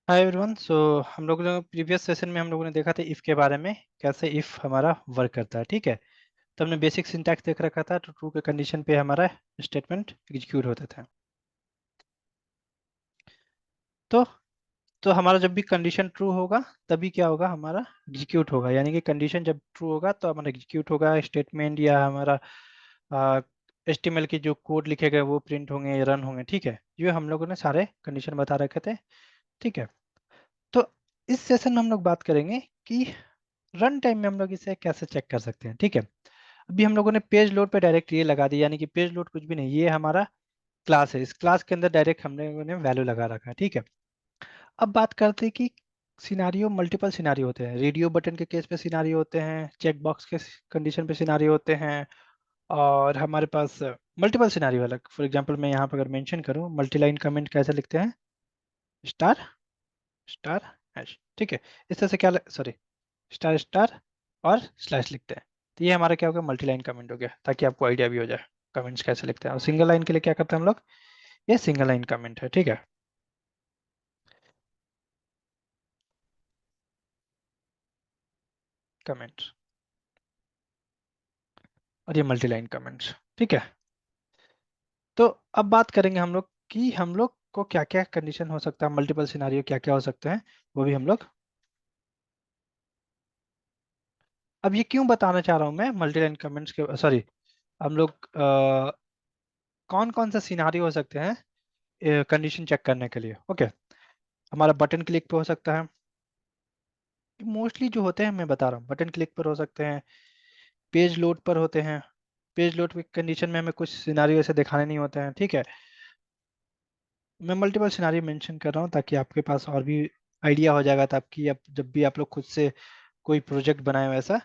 Hi everyone. हम लोगों ने प्रीवियस सेशन में हम लोगों ने देखा था इफ के बारे में, कैसे इफ हमारा वर्क करता है। ठीक है, तो हमने बेसिक सिंटैक्स देख रखा था। तो ट्रू के कंडीशन पे हमारा स्टेटमेंट एग्जीक्यूट होता था। तो तो हमारा जब भी कंडीशन ट्रू होगा तभी क्या होगा, हमारा एग्जीक्यूट होगा। यानी कि कंडीशन जब ट्रू होगा तो हमारा एग्जीक्यूट होगा स्टेटमेंट, या हमारा HTML के जो कोड लिखे गए वो प्रिंट होंगे, रन होंगे। ठीक है, ये हम लोगों ने सारे कंडीशन बता रखे थे। ठीक है, तो इस सेशन में हम लोग बात करेंगे कि रन टाइम में हम लोग इसे कैसे चेक कर सकते हैं। ठीक है, अभी हम लोगों ने पेज लोड पे डायरेक्ट ये लगा दिया, यानी कि पेज लोड कुछ भी नहीं, ये हमारा क्लास है। इस क्लास के अंदर डायरेक्ट हम लोगों ने वैल्यू लगा रखा है। ठीक है, अब बात करते हैं कि सिनारियो, मल्टीपल सिनारियो होते हैं। रेडियो बटन के केस पे सिनारियो होते हैं, चेक बॉक्स के कंडीशन पे सिनारियो होते हैं, और हमारे पास मल्टीपल सिनारियो अलग। फॉर एग्जांपल मैं यहाँ पर अगर मेंशन करूँ, मल्टी लाइन कमेंट कैसे लिखते हैं, स्टार स्टार हैश। ठीक है, इस तरह से क्या, सॉरी, स्टार स्टार और स्लैश लिखते हैं। तो ये हमारा क्या हो गया, मल्टी लाइन कमेंट हो गया, ताकि आपको आइडिया भी हो जाए कमेंट्स कैसे लिखते हैं। और सिंगल लाइन के लिए क्या करते हैं हम लोग, ये सिंगल लाइन कमेंट है। ठीक है, कमेंट, और ये मल्टी लाइन कमेंट्स। ठीक है, तो अब बात करेंगे हम लोग कि हम लोग को क्या क्या कंडीशन हो सकता है, मल्टीपल सिनारियो क्या क्या हो सकते हैं, वो भी हम लोग। अब ये क्यों बताना चाह रहा हूँ मैं मल्टी लाइन कमेंट्स के, सॉरी, हम लोग कौन कौन सा सिनारियो हो सकते हैं कंडीशन चेक करने के लिए। ओके, हमारा बटन क्लिक पे हो सकता है। मोस्टली जो होते हैं मैं बता रहा हूँ, बटन क्लिक पर हो सकते हैं, पेज लोड पर होते हैं। पेज लोड की कंडीशन में हमें कुछ सिनारियो ऐसे दिखाने नहीं होते हैं। ठीक है, मैं मल्टीपल सिनारियो मेंशन कर रहा हूँ ताकि आपके पास और भी आइडिया हो जाएगा, ताकि अब जब भी आप लोग खुद से कोई प्रोजेक्ट बनाए वैसा,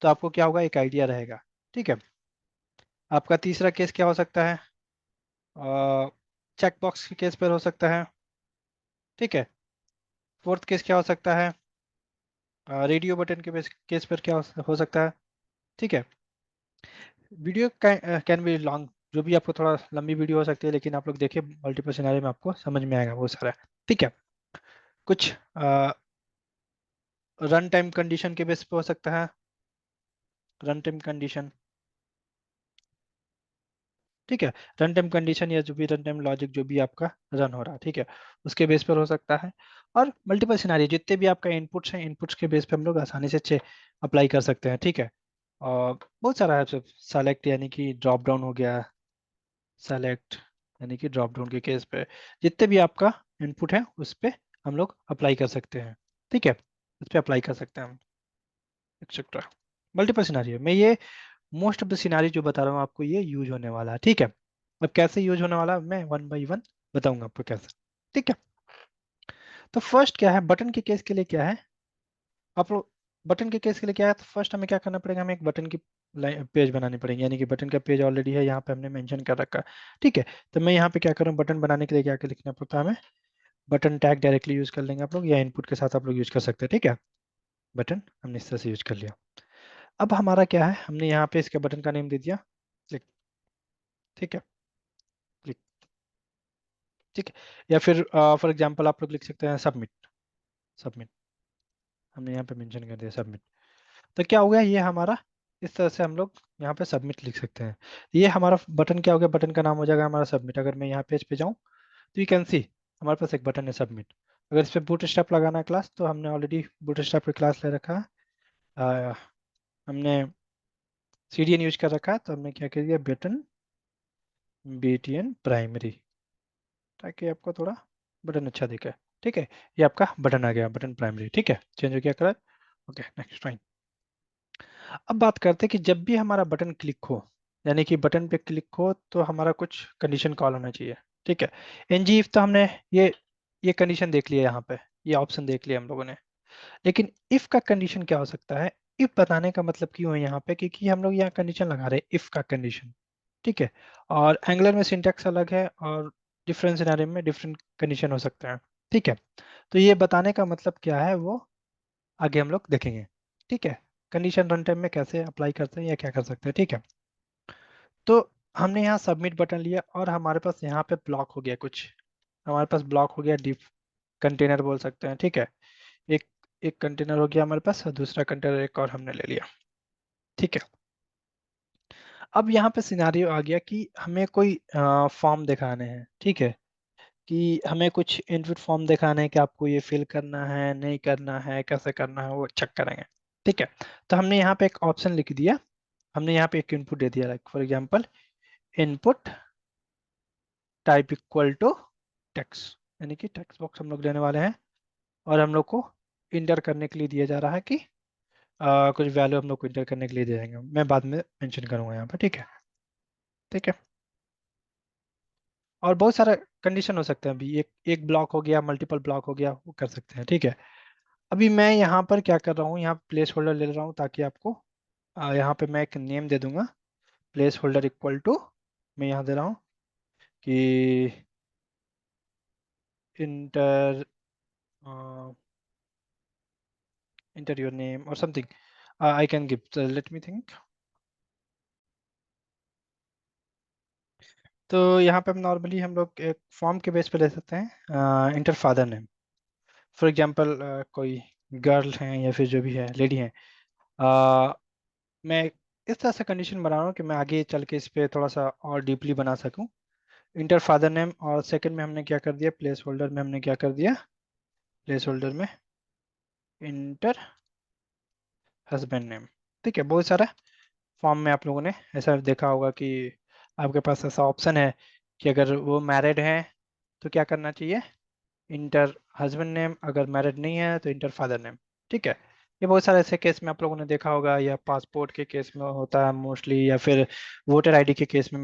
तो आपको क्या होगा, एक आइडिया रहेगा। ठीक है, आपका तीसरा केस क्या हो सकता है, चेक बॉक्स के केस पर हो सकता है। ठीक है, फोर्थ केस क्या हो सकता है, रेडियो बटन के केस पर क्या हो सकता है। ठीक है, वीडियो कैन बी लॉन्ग, जो भी आपको थोड़ा लंबी वीडियो हो सकती है, लेकिन आप लोग देखिए मल्टीपल सिनेरियो में आपको समझ में आएगा वो सारा। ठीक है, कुछ रन टाइम कंडीशन के बेस पे हो सकता है, रन टाइम कंडीशन। ठीक है, रन टाइम कंडीशन या जो भी रन टाइम लॉजिक जो भी आपका रन हो रहा है, ठीक है, उसके बेस पर हो सकता है। और मल्टीपल सिनेरियो जितने भी आपका इनपुट्स हैं, इनपुट्स के बेस पे हम लोग आसानी से अप्लाई कर सकते हैं। ठीक है, और बहुत सारा है सब। सेलेक्ट यानी कि ड्रॉप डाउन हो गया, सेलेक्ट यानी कि ड्रॉप डाउन के केस पे जितने भी आपका इनपुट है उस पे हम लोग अप्लाई कर सकते हैं। ठीक है, उस पे अप्लाई कर सकते हैं हम, एक्सेट्रा। मल्टीपल सिनारियो में ये मोस्ट ऑफ द सिनारियो जो बता रहा हूँ आपको, ये यूज होने वाला है। ठीक है, अब कैसे यूज होने वाला है मैं वन बाई वन बताऊंगा आपको कैसे। ठीक है, तो फर्स्ट क्या है, बटन के केस के लिए क्या है, आप लोग बटन के केस के लिए क्या है, तो फर्स्ट हमें क्या करना पड़ेगा, हमें एक बटन की पेज बनानी पड़ेगी। यानी कि बटन का पेज ऑलरेडी है, यहाँ पे हमने मेंशन कर रखा है। ठीक है, तो मैं यहाँ पे क्या करूँ, बटन बनाने के लिए क्या क्या लिखना पड़ता है हमें, बटन टैग डायरेक्टली यूज कर लेंगे आप लोग, या इनपुट के साथ आप लोग यूज कर सकते हैं। ठीक है, बटन हमने इस तरह से यूज कर लिया। अब हमारा क्या है, हमने यहाँ पे इसके बटन का नेम दे दिया क्लिक। ठीक है, क्लिक। ठीक है, या फिर फॉर एग्जांपल आप लोग लिख सकते हैं सबमिट। सबमिट हमने यहाँ पे मेंशन कर दिया, सबमिट। तो क्या हो गया, ये हमारा इस तरह से हम लोग यहाँ पे सबमिट लिख सकते हैं। ये हमारा बटन क्या हो गया, बटन का नाम हो जाएगा हमारा सबमिट। अगर मैं यहाँ पेज पे जाऊँ तो यू कैन सी हमारे पास एक बटन है सबमिट। अगर इस पर बूटस्ट्रैप लगाना है क्लास, तो हमने ऑलरेडी बूटस्ट्रैप पे क्लास ले रखा है। अ, हमने CDN यूज कर रखा है, तो हमने क्या कर दिया, बटन BTN प्राइमरी, ताकि आपको थोड़ा बटन अच्छा दिखे। ठीक है, ये आपका बटन आ गया, बटन प्राइमरी। ठीक है, चेंज हो गया कलर। Okay, next fine. अब बात करते हैं कि जब भी हमारा बटन क्लिक हो, यानी कि बटन पे क्लिक हो, तो हमारा कुछ कंडीशन कॉल होना चाहिए। ठीक है, NG इफ तो हमने ये ये कंडीशन देख लिया, यहाँ पे ये ऑप्शन देख लिया हम लोगों ने। लेकिन इफ का कंडीशन क्या हो सकता है, इफ बताने का मतलब क्यों है यहाँ पे, क्योंकि हम लोग यहाँ कंडीशन लगा रहे हैं इफ का कंडीशन। ठीक है, और एंगुलर में सिंटैक्स अलग है, और डिफरेंट सिनेरियो में डिफरेंट कंडीशन हो सकते हैं। ठीक है, तो ये बताने का मतलब क्या है वो आगे हम लोग देखेंगे। ठीक है, कंडीशन रन टाइम में कैसे अप्लाई करते हैं या क्या कर सकते हैं। ठीक है, तो हमने यहाँ सबमिट बटन लिया, और हमारे पास यहाँ पे ब्लॉक हो गया कुछ, हमारे पास ब्लॉक हो गया डिफ। कंटेनर बोल सकते हैं, ठीक है। एक एक कंटेनर हो गया हमारे पास, और दूसरा कंटेनर एक और हमने ले लिया, ठीक है। अब यहाँ पे सिनारियो आ गया कि हमें कोई फॉर्म दिखाने हैं, ठीक है, कि हमें कुछ इनपुट फॉर्म दिखाना है कि आपको ये फिल करना है, नहीं करना है, कैसे करना है, वो चेक करेंगे, ठीक है। तो हमने यहाँ पे एक ऑप्शन लिख दिया, हमने यहाँ पे एक इनपुट दे दिया, like for example input type equal to text, यानी कि टेक्स्ट बॉक्स हम लोग लेने वाले हैं, और हम लोग को इंटर करने के लिए दिया जा रहा है कि कुछ वैल्यू हम लोग को इंटर करने के लिए दे देंगे, मैं बाद में मेंशन करूंगा यहाँ पे, ठीक है, ठीक है। और बहुत सारा कंडीशन हो सकते हैं, अभी एक एक ब्लॉक हो गया, मल्टीपल ब्लॉक हो गया, वो कर सकते हैं, ठीक है। अभी मैं यहाँ पर क्या कर रहा हूँ, यहाँ प्लेस होल्डर ले रहा हूँ ताकि आपको यहाँ पे मैं एक नेम दे दूंगा, प्लेस होल्डर इक्वल टू, मैं यहाँ दे रहा हूँ कि इंटर इंटर योर नेम और something I can give, let me think. तो यहाँ पे हम नॉर्मली हम लोग एक फॉर्म के बेस पे ले सकते हैं inter father name, for example कोई गर्ल हैं या फिर जो भी है लेडी हैं, अ, मैं इस तरह से कंडीशन बना रहा हूँ कि मैं आगे चल के इस पे थोड़ा सा और डीपली बना सकूँ। इंटर फादर नेम, और सेकंड में हमने क्या कर दिया, प्लेस होल्डर में हमने क्या कर दिया, प्लेस होल्डर में इंटर हस्बैंड नेम, ठीक है। बहुत सारा फॉर्म में आप लोगों ने ऐसा देखा होगा कि आपके पास ऐसा ऑप्शन है कि अगर वो मैरिड हैं तो क्या करना चाहिए, इंटर हस्बैंड नेम, अगर मैरिड नहीं है तो इंटर फादर नेम, ठीक है। ये बहुत सारे ऐसे केस में आप लोगों ने देखा होगा, या पासपोर्ट के केस में होता है मोस्टली, या फिर वोटर आईडी के केस में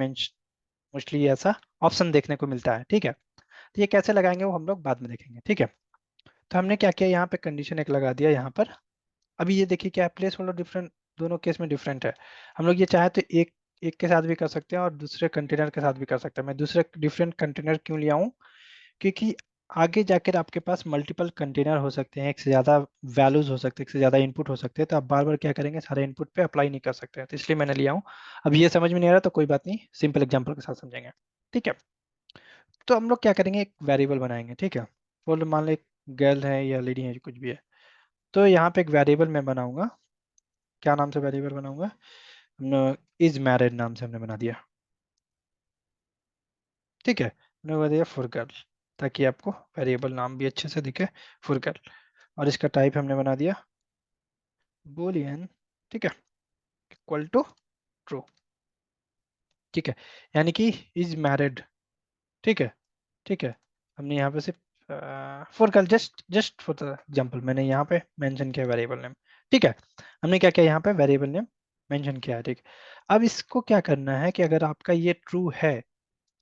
मोस्टली ऐसा ऑप्शन देखने को मिलता है, ठीक है। तो ये कैसे लगाएंगे वो हम लोग बाद में देखेंगे, ठीक है। तो हमने क्या किया, यहाँ पे कंडीशन एक लगा दिया यहाँ पर। अभी ये देखिए क्या प्लेस होल्डर डिफरेंट, दोनों केस में डिफरेंट है। हम लोग ये चाहे तो एक एक के साथ भी कर सकते हैं और दूसरे कंटेनर के साथ भी कर सकते हैं। मैं दूसरे डिफरेंट कंटेनर क्यों लिया हूँ, क्योंकि आगे जाकर आपके पास मल्टीपल कंटेनर हो सकते हैं, एक से ज़्यादा वैल्यूज हो सकते हैं, एक से ज़्यादा इनपुट हो सकते हैं, तो आप बार बार क्या करेंगे, सारे इनपुट पे अप्लाई नहीं कर सकते हैं, तो इसलिए मैंने लिया हूँ। अब ये समझ में नहीं आ रहा तो कोई बात नहीं, सिंपल एग्जाम्पल के साथ समझेंगे, ठीक है। तो हम लोग क्या करेंगे, एक वेरिएबल बनाएंगे, ठीक है। बोलो मान लो एक गर्ल है या लेडी है, कुछ भी है, तो यहाँ पे एक वेरिएबल मैं बनाऊंगा। क्या नाम से वेरिएबल बनाऊंगा, हमने इज मैरिड नाम से हमने बना दिया, ठीक है। हमने बना दिया फॉर गर्ल, ताकि आपको वेरिएबल नाम भी अच्छे से दिखे, फॉर गर्ल। और इसका टाइप हमने बना दिया बूलियन, ठीक है, इक्वल टू ट्रू, ठीक है, यानी कि इज मैरिड, ठीक है, ठीक है। हमने यहाँ पे सिर्फ for girl, just just for the example मैंने यहाँ पे मेंशन किया वेरिएबल नेम, ठीक है। हमने क्या किया यहाँ पे वेरिएबल नेम मेंशन किया है, ठीक है। अब इसको क्या करना है कि अगर आपका ये ट्रू है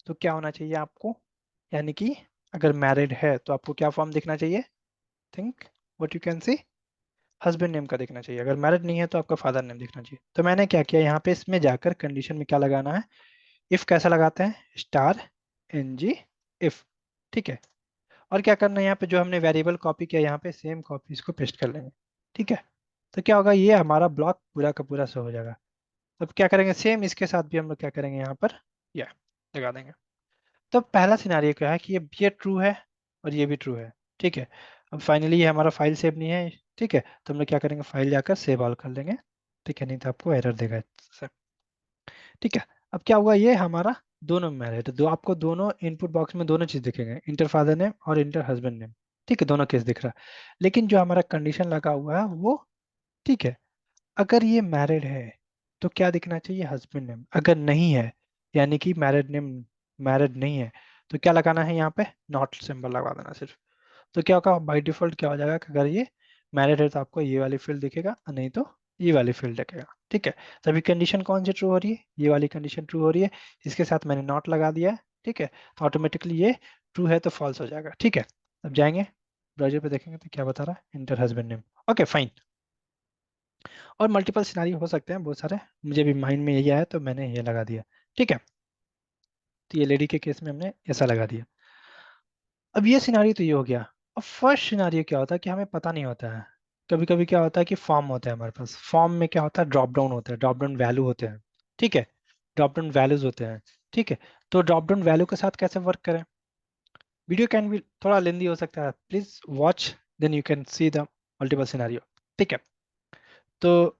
तो क्या होना चाहिए आपको, यानी कि अगर मैरिड है तो आपको क्या फॉर्म दिखना चाहिए, think what you can C, husband name का दिखना चाहिए। अगर मैरिड नहीं है तो आपका फादर नेम दिखना चाहिए। तो मैंने क्या किया यहाँ पे, इसमें जाकर कंडीशन में क्या लगाना है, इफ कैसा लगाते हैं, स्टार एन जी इफ, ठीक है। और क्या करना है, यहाँ पे जो हमने वेरिएबल कॉपी किया यहाँ पे सेम कॉपी इसको पेस्ट कर लेंगे, ठीक है। तो क्या होगा, ये हमारा ब्लॉक पूरा का पूरा से हो जाएगा। अब क्या करेंगे, सेम इसके साथ भी हम लोग क्या करेंगे, यहाँ पर या लगा देंगे। तो पहला सिनारियो क्या है कि ये ट्रू है और ये भी ट्रू है, ठीक है। अब फाइनली ये हमारा फाइल सेव नहीं है, ठीक है, तो हम लोग क्या करेंगे, फाइल जाकर सेव ऑल कर लेंगे, ठीक है, नहीं तो आपको एरर देगा इससे, ठीक है। अब क्या हुआ, ये हमारा दोनों में है, तो दो आपको दोनों इनपुट बॉक्स में दोनों चीज दिखेंगे, इंटर फादर नेम और इंटर हस्बैंड नेम, ठीक है, दोनों केस दिख रहा है। लेकिन जो हमारा कंडीशन लगा हुआ है वो, ठीक है, अगर ये मैरिड है तो क्या दिखना चाहिए, हस्बैंड नेम, अगर नहीं है यानी कि मैरिड नेम, मैरिड नहीं है, तो क्या लगाना है, यहाँ पे नॉट सिंबल लगा देना सिर्फ। तो क्या होगा, बाय डिफॉल्ट क्या हो जाएगा कि अगर ये मैरिड है तो आपको ये वाली फील्ड दिखेगा, और नहीं तो ये वाली फील्ड दिखेगा, ठीक है। तभी कंडीशन कौन सी ट्रू हो रही है, ये वाली कंडीशन ट्रू हो रही है, इसके साथ मैंने नॉट लगा दिया है, ठीक है। तो ऑटोमेटिकली ये ट्रू है तो फॉल्स हो जाएगा, ठीक है। अब जाएंगे ब्राउजर पे देखेंगे तो क्या बता रहा है, inter husband name, okay fine. और मल्टीपल सिनारियो हो सकते हैं बहुत सारे, मुझे भी माइंड में यही आया तो मैंने ये लगा दिया, ठीक है। तो ये लेडी के केस में हमने ऐसा लगा दिया। अब ये सिनारियो तो ये हो गया। अब फर्स्ट सिनारियो क्या होता है कि हमें पता नहीं होता है, कभी कभी क्या होता है कि फॉर्म होता है हमारे पास, फॉर्म में क्या होता है, ड्रॉप डाउन होता है, ड्रॉप डाउन वैल्यू होते हैं, ठीक है, ड्रॉप डाउन वैल्यूज होते हैं, ठीक है। तो ड्रॉप डाउन वैल्यू के साथ कैसे वर्क करें, वीडियो कैन बी थोड़ा लेंदी हो सकता है, please watch then you can see the multiple scenario. ठीक है। तो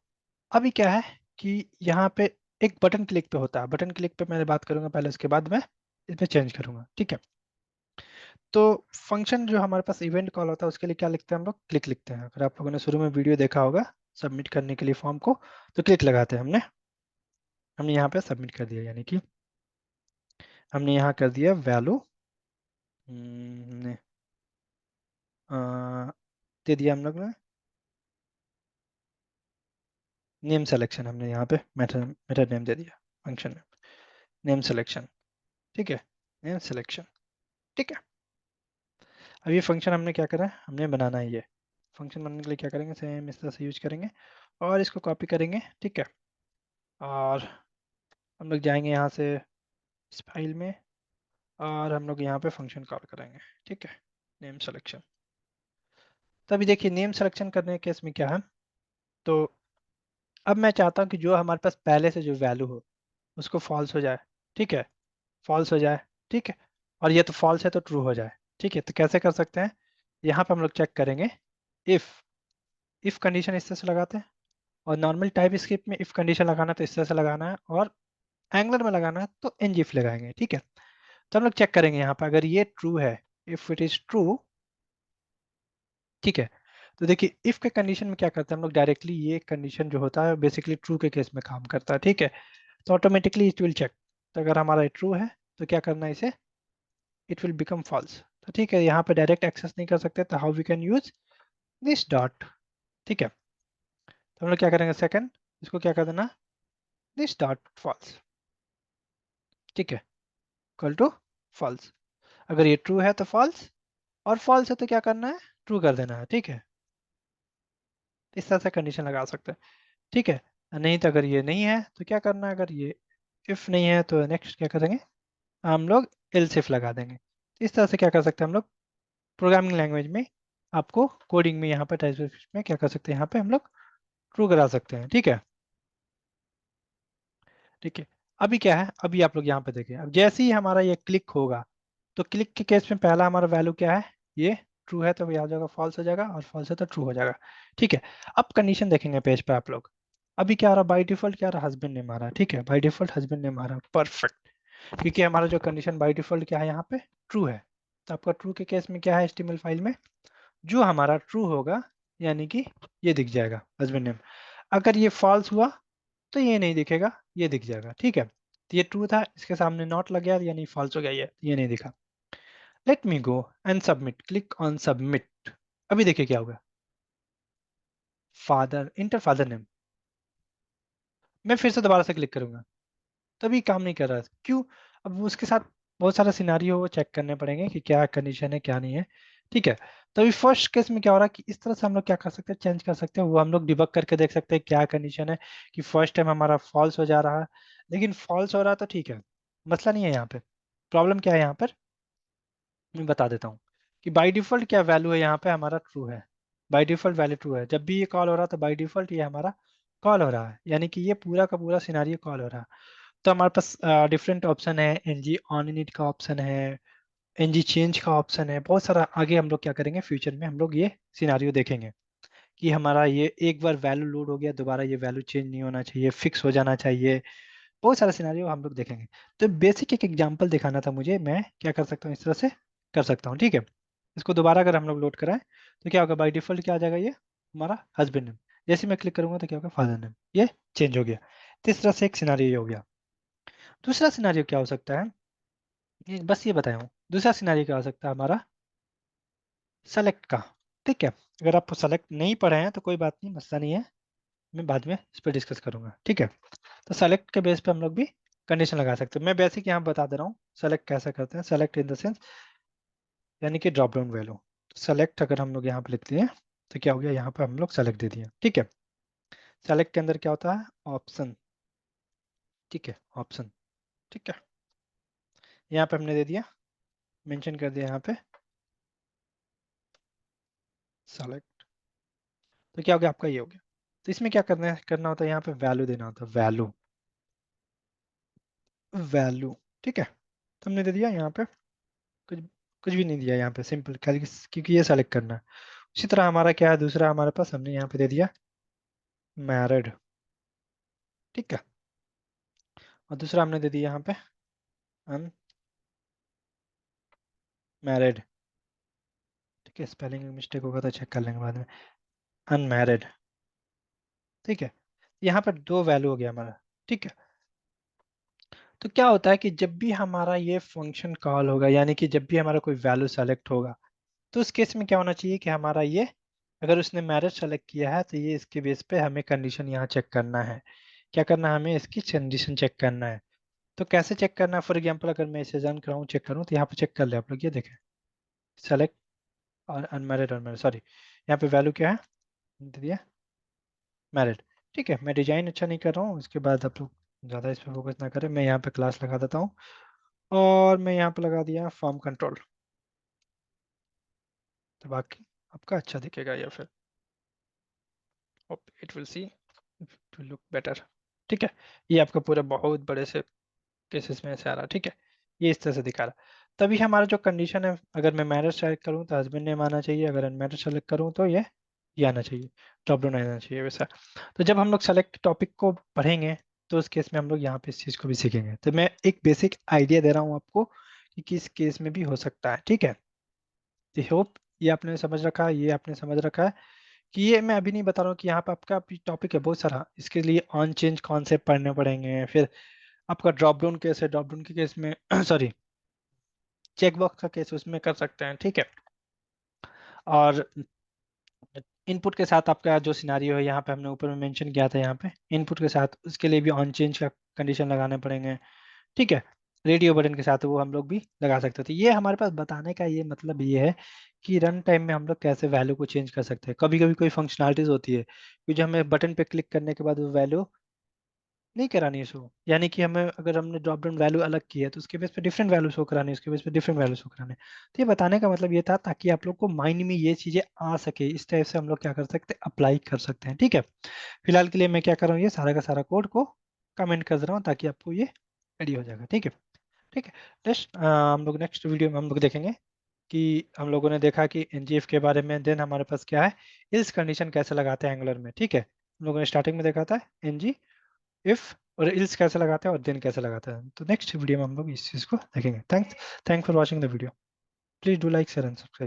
अभी क्या है कि यहाँ पे एक बटन क्लिक पे होता है, बटन क्लिक पे मैं बात करूंगा पहले, उसके बाद मैं इस पे चेंज करूंगा। ठीक है। तो फंक्शन जो हमारे पास इवेंट कॉल होता है उसके लिए क्या लिखते हैं हम लोग, क्लिक लिखते हैं। अगर आप लोगों ने शुरू में वीडियो देखा होगा सबमिट करने के लिए फॉर्म को, तो क्लिक लगाते हैं हमने। हमने यहाँ पे सबमिट कर दिया, यानी कि हमने यहाँ कर दिया वैल्यू, हमने दे दिया हम लोग ने नेम सिलेक्शन, हमने यहाँ पे मेथड मेथड नेम दे दिया, फंक्शन नेम नेम सिलेक्शन। ठीक है, नेम सिलेक्शन। ठीक है। अब ये फंक्शन हमने क्या करा है, हमने बनाना है ये फंक्शन बनने के लिए क्या करेंगे, सेम इस तरह से यूज करेंगे और इसको कॉपी करेंगे। ठीक है। और हम लोग जाएंगे यहाँ से इस फाइल में और हम लोग यहाँ पे फंक्शन कॉल करेंगे। ठीक है, नेम सिलेक्शन। तभी देखिए नेम सिलेक्शन करने के केस में क्या है, तो अब मैं चाहता हूँ कि जो हमारे पास पहले से जो वैल्यू हो उसको फॉल्स हो जाए। ठीक है, फॉल्स हो जाए। ठीक है, और ये तो फॉल्स है तो ट्रू हो जाए। ठीक है, तो कैसे कर सकते हैं, यहाँ पे हम लोग चेक करेंगे इफ इफ कंडीशन इस तरह से लगाते हैं, और नॉर्मल टाइप स्क्रिप्ट में इफ कंडीशन लगाना है तो इस तरह से लगाना है, और एंगलर में लगाना है तो एन इफ लगाएंगे। ठीक है, तो हम लोग चेक करेंगे यहाँ पे अगर ये ट्रू है, इफ इट इज ट्रू। ठीक है, तो देखिए इफ के कंडीशन में क्या करते हैं हम लोग, डायरेक्टली ये कंडीशन जो होता है बेसिकली ट्रू के केस में काम करता है। ठीक है, तो ऑटोमेटिकली इट विल चेक, तो अगर हमारा ट्रू है तो क्या करना है इसे, इट विल बिकम फॉल्स। तो ठीक है, यहाँ पे डायरेक्ट एक्सेस नहीं कर सकते, तो how we can use this dot. ठीक है, तो हम लोग क्या करेंगे, सेकंड इसको क्या कर देना, दिस डॉट फॉल्स। ठीक है, इक्वल टू फॉल्स। अगर ये ट्रू है तो फॉल्स, और फॉल्स है तो क्या करना है, ट्रू कर देना है। ठीक है, इस तरह से कंडीशन लगा सकते हैं। ठीक है, नहीं तो अगर ये नहीं है तो क्या करना है, अगर ये इफ नहीं है तो नेक्स्ट क्या करेंगे, हम लोग एल्स इफ लगा देंगे। इस तरह से क्या कर सकते हैं हम लोग प्रोग्रामिंग लैंग्वेज में, आपको कोडिंग में यहाँ पे टाइपस्क्रिप्ट में क्या कर सकते हैं, यहाँ पे हम लोग ट्रू करा सकते हैं। ठीक है। ठीक है, अभी क्या है, अभी आप लोग यहाँ पे देखिए, अब जैसे ही हमारा ये क्लिक होगा तो क्लिक के केस में पहला हमारा वैल्यू क्या है, ये ट्रू है तो ये आ जाएगा फॉल्स हो जाएगा, और फॉल्स है तो ट्रू हो जाएगा। ठीक है, अब कंडीशन देखेंगे पेज पे आप लोग, अभी क्या आ रहा, बाई डिफॉल्ट क्या आ रहा, हस्बैंड नेम आ रहा है। ठीक है, बाई डिफॉल्ट हस्बैंड नेम आ रहा है, परफेक्ट। क्योंकि हमारा जो कंडीशन बाई डिफॉल्ट क्या है यहाँ पे, ट्रू है। तो आपका ट्रू के केस में क्या है, एचटीएमएल फाइल में जो हमारा ट्रू होगा, यानी कि ये दिख जाएगा हस्बैंड नेम। अगर ये फॉल्स हुआ तो ये नहीं दिखेगा, ये दिख जाएगा। ठीक है, तो ये ट्रू था, इसके सामने नॉट लग गया यानी फॉल्स हो गया, ये नहीं दिखा। Let me go and submit, click on submit. अभी देखिए क्या होगा, फादर इंटर फादर नेम। मैं फिर से दोबारा से क्लिक करूंगा तभी काम नहीं कर रहा है, क्यों, अब वो उसके साथ बहुत सारा सिनारियो वो चेक करने पड़ेंगे कि क्या कंडीशन है क्या नहीं है। ठीक है, तो अभी फर्स्ट केस में क्या हो रहा है कि इस तरह से हम लोग क्या कर सकते हैं, चेंज कर सकते हैं, वो हम लोग डिबग करके देख सकते हैं क्या कंडीशन है, कि फर्स्ट टाइम हमारा फॉल्स हो जा रहा है, लेकिन फॉल्स हो रहा है तो ठीक है, मसला नहीं है यहाँ पे। प्रॉब्लम क्या है यहाँ पर, मैं बता देता हूँ कि बाय डिफॉल्ट क्या वैल्यू है यहाँ पे, हमारा ट्रू है। बाय डिफॉल्ट वैल्यू ट्रू है, जब भी ये कॉल हो रहा है तो बाय डिफॉल्ट ये हमारा कॉल हो रहा है, यानी कि ये पूरा का पूरा सिनारियो कॉल हो रहा है। तो हमारे पास डिफरेंट ऑप्शन है, एनजी ऑन इनिट का ऑप्शन है, एनजी चेंज का ऑप्शन है, बहुत सारा। आगे हम लोग क्या करेंगे फ्यूचर में, हम लोग ये सिनारियो देखेंगे कि हमारा ये एक बार वैल्यू लोड हो गया दोबारा ये वैल्यू चेंज नहीं होना चाहिए, फिक्स हो जाना चाहिए। बहुत सारा सिनारियो हम लोग देखेंगे। तो बेसिक एक एग्जांपल दिखाना था मुझे, मैं क्या कर सकता हूँ इस तरह से कर सकता हूँ। ठीक है, इसको दोबारा अगर हम लोग लोड कराएं तो क्या होगा, बाई डिफॉल्ट क्या आ जाएगा, ये हमारा हस्बैंड नेम। जैसे मैं क्लिक करूंगा तो क्या होगा, फादर नेम, ये चेंज हो गया। तो इस तरह से एक सिनारियो ये हो गया। दूसरा सिनारियो क्या हो सकता है, ये बस ये बताया हूँ। दूसरा सिनारियो क्या हो सकता है हमारा, सेलेक्ट का। ठीक है, अगर आप सेलेक्ट नहीं पढ़े हैं तो कोई बात नहीं, मसला नहीं है, मैं बाद में इस पर डिस्कस करूंगा। ठीक है, तो सेलेक्ट के बेस पे हम लोग भी कंडीशन लगा सकते हैं। मैं बेसिक यहाँ बता दे रहा हूँ सेलेक्ट कैसे करते हैं, सेलेक्ट इन द सेंस यानी कि ड्रॉप डाउन वैल्यू। सेलेक्ट अगर हम लोग यहाँ पे लिखते हैं तो क्या हो गया, यहाँ पे हम लोग सेलेक्ट दे दिए। ठीक है, सेलेक्ट के अंदर क्या होता है, ऑप्शन। ठीक है, ऑप्शन। ठीक है, यहाँ पे हमने दे दिया, मेंशन कर दिया यहाँ पे सेलेक्ट। तो क्या हो गया, आपका ये हो गया। तो इसमें क्या करना होता है, यहाँ पे वैल्यू देना होता है, वैल्यू वैल्यू। ठीक है, तो हमने दे दिया यहाँ पे कुछ कुछ भी नहीं दिया यहाँ पे, सिंपल, क्योंकि ये सेलेक्ट करना है। उसी तरह हमारा क्या है, दूसरा हमारे पास हमने यहाँ पे दे दिया मैरिड, ठीक है। और दूसरा हमने दे दिया यहाँ पे अनमैरिड, ठीक है। स्पेलिंग में मिस्टेक होगा तो चेक कर लेंगे बाद में। अनमैरिड, ठीक है। यहाँ पर दो वैल्यू हो गया हमारा, ठीक है। तो क्या होता है कि जब भी हमारा ये फंक्शन कॉल होगा, यानी कि जब भी हमारा कोई वैल्यू सेलेक्ट होगा, तो उस केस में क्या होना चाहिए कि हमारा ये, अगर उसने मैरिज सेलेक्ट किया है तो ये इसके बेस पे हमें कंडीशन यहाँ चेक करना है। क्या करना है, हमें इसकी कंडीशन चेक करना है। तो कैसे चेक करना है, फॉर एग्जाम्पल अगर मैं इसे रन कराऊँ, चेक करूँ, तो यहाँ पे चेक कर ले आप लोग, ये देखें, सेलेक्ट और अनमैरिड, अनमैरिड सॉरी, यहाँ पे वैल्यू क्या है, दे दिया मैरिड, ठीक है। मैं डिजाइन अच्छा नहीं कर रहा हूँ, इसके बाद आप लोग ज़्यादा इस पर फोकस ना करें, मैं यहाँ पे क्लास लगा देता हूँ, और मैं यहाँ पे लगा दिया फॉर्म कंट्रोल, तो बाकी आपका अच्छा दिखेगा, या फिर hope it will see to look better, ठीक है। ये आपका पूरा बहुत बड़े से केसेस में ऐसे आ रहा है, ठीक है। ये इस तरह से दिखा रहा है। तभी हमारा जो कंडीशन है, अगर मैं मैरिज सेलेक्ट करूँ तो हस्बैंड नेम आना चाहिए, अगर अनमैरिज सेलेक्ट करूँ तो ये आना चाहिए, ड्रॉप डाउन आना चाहिए वैसा। तो जब हम लोग सेलेक्ट टॉपिक को पढ़ेंगे, तो उस केस में हम लोग यहाँ पे इस चीज़ को भी सीखेंगे। तो मैं एक बेसिक आइडिया दे रहा हूँ आपको कि किस केस में भी हो सकता है, ठीक है। तो होप ये आपने समझ रखा है, ये आपने समझ रखा है कि ये मैं अभी नहीं बता रहा हूँ कि यहाँ पे आपका टॉपिक है बहुत सारा, इसके लिए ऑन चेंज कॉन्सेप्ट पढ़ने पड़ेंगे, फिर आपका ड्रॉप डाउन केस है, ड्रॉप डाउन के केस में सॉरी, चेक बॉक्स का केस उसमें कर सकते हैं, ठीक है। और इनपुट के साथ आपका जो सिनारियो है, यहाँ पे हमने ऊपर में मेंशन किया था, यहाँ पे इनपुट के साथ उसके लिए भी ऑन चेंज का कंडीशन लगाने पड़ेंगे, ठीक है। रेडियो बटन के साथ वो हम लोग भी लगा सकते थे। ये हमारे पास बताने का ये मतलब ये है कि रन टाइम में हम लोग कैसे वैल्यू को चेंज कर सकते हैं। कभी कभी कोई फंक्शनलिटीज होती है कि जो हमें बटन पे क्लिक करने के बाद वो वैल्यू नहीं करानी है शो, यानी कि हमें, अगर हमने ड्रॉप डाउन वैल्यू अलग की है तो उसके बेस पे डिफरेंट वैल्यू शो करानी है, उसके बेस पे डिफरेंट वैल्यू शो कराने हैं। तो ये बताने का मतलब ये था ताकि आप लोग को माइंड में ये चीजें आ सके, इस टाइप से हम लोग क्या कर सकते हैं, अप्लाई कर सकते हैं, ठीक है। फिलहाल के लिए मैं क्या कर रहा हूँ, ये सारा का सारा कोड को कमेंट कर रहा हूँ ताकि आपको ये रेडी हो जाएगा, ठीक है। ठीक है। नेक्स्ट हम लोग नेक्स्ट वीडियो में हम लोग देखेंगे कि हम लोगों ने देखा कि एनजीएफ के बारे में, देन हमारे पास क्या है, इल्स कंडीशन कैसे लगाते हैं एंगुलर में, ठीक है। हम लोगों ने स्टार्टिंग में देखा था एनजी, इफ और इल्स कैसे लगाते हैं और देन कैसे लगाते हैं। तो नेक्स्ट वीडियो में हम लोग इस चीज़ को देखेंगे। Thanks for watching the video. Please do like share and subscribe.